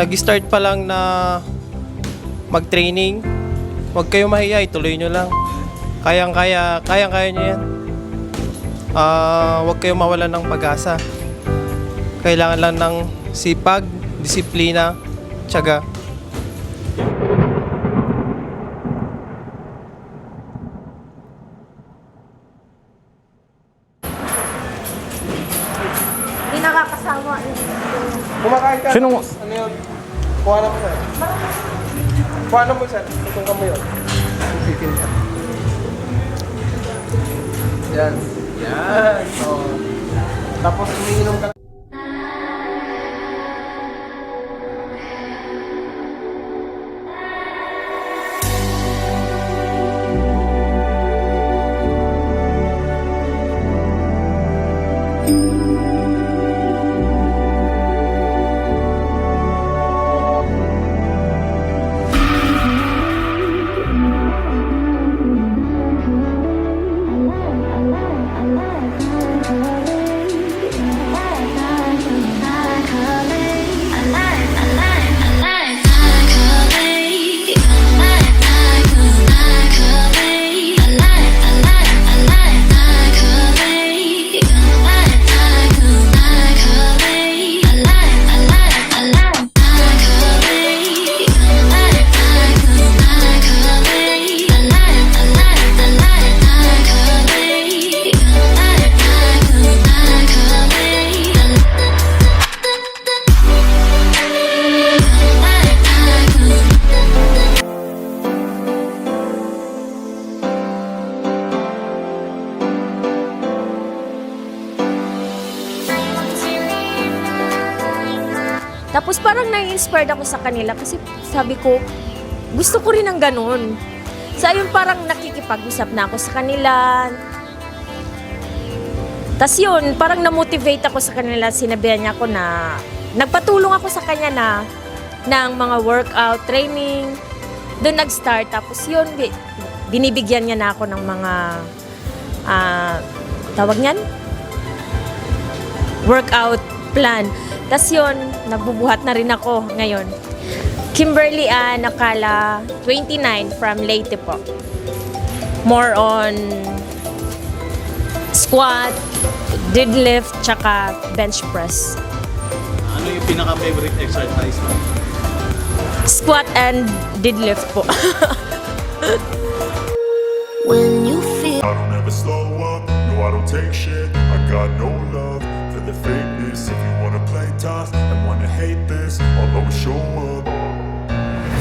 Nag-start pa lang na mag-training, huwag kayo mahiya, ituloy nyo lang. Kayang-kaya nyo yan. Huwag kayo mawalan ng pag-asa. Kailangan lang ng sipag, disiplina, tiyaga. Hindi nakakasama. Kumakain ka. Sino? Ano yun? Kuha na mo sir. Kuha na mo sir. Itong ka mo yun. Sitin ka. Yan. Yan. So, tapos umiinom ka. Tapos parang nai-inspired ako sa kanila kasi sabi ko, gusto ko rin ng ganun. So ayun, parang nakikipag-usap na ako sa kanila. Tapos yun, parang na-motivate ako sa kanila. Sinabihan niya ako na, nagpatulong ako sa kanya na ng mga workout, training. Doon nag-start. Tapos yun, binibigyan niya na ako ng mga, tawag niyan? Workout plan. Tapos yun, nagbubuhat na rin ako ngayon. Kimberly Nakala, 29, from Leyte po. More on squat, deadlift, tsaka bench press. Ano yung pinaka-favorite exercise mo? Squat and deadlift po. When you feel I don't ever slow up, no I don't take shit. I got no love for the fakeness. If you wanna play tough and wanna hate this, I'll always show up.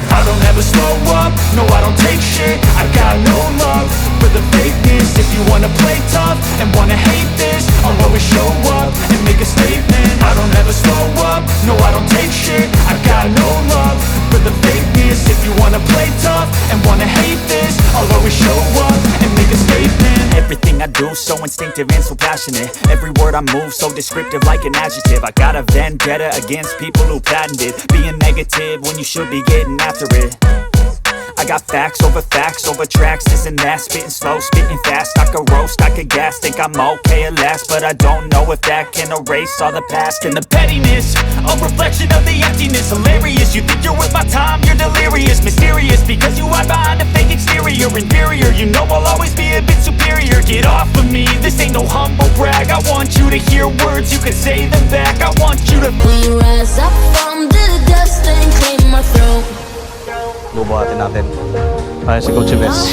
I don't ever slow up, no I don't take shit. I got no love for the fakeness. If you wanna play tough and wanna hate this, I'll always show up and make a statement. I don't ever slow up, no I don't take shit. I got no love for the fakeness. If you wanna play tough and wanna hate this, I'll always show up and make a statement. Everything I do so instinctive and so passionate. Every word I move so descriptive like an adjective. I got a vendetta against people who patented being negative when you should be getting after it. I got facts over tracks, this and that. Spitting slow, spitting fast. I could roast, I could gas. Think I'm okay at last, but I don't know if that can erase all the past. And the pettiness, a reflection of the emptiness. Hilarious, you think you're worth my time, you're delirious. Mysterious, because you hide behind a fake exterior. Inferior, you know I'll always be a bit superior. Get off of me, this ain't no humble brag. I want you to hear words, you can say them back. I want you to we rise up from the dust and claim my throne. Bubuhatin natin. Kaya si Coach Bes.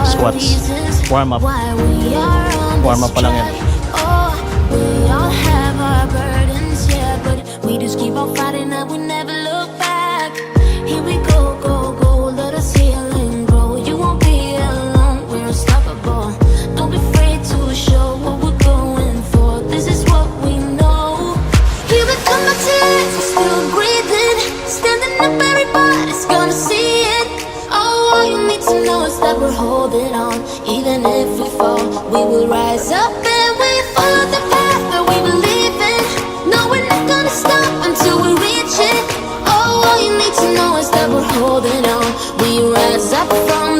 Squats. Warm up. Warm up pa lang yan. Oh, we all have our burdens, yeah, but we just keep on fighting and we never look back. Here we go, go, go, let us heal and grow. You won't be alone, we're unstoppable. Don't be afraid to show what we're going for. This is what we know. Here we come, my tears, we're still breathing. Standing up, everybody's gonna see it. Oh, all you need to know is that we're holding on. Even if we fall, we will rise up and we follow the path that we believe in. No, we're not gonna stop until we reach it. Oh, all you need to know is that we're holding on. We rise up from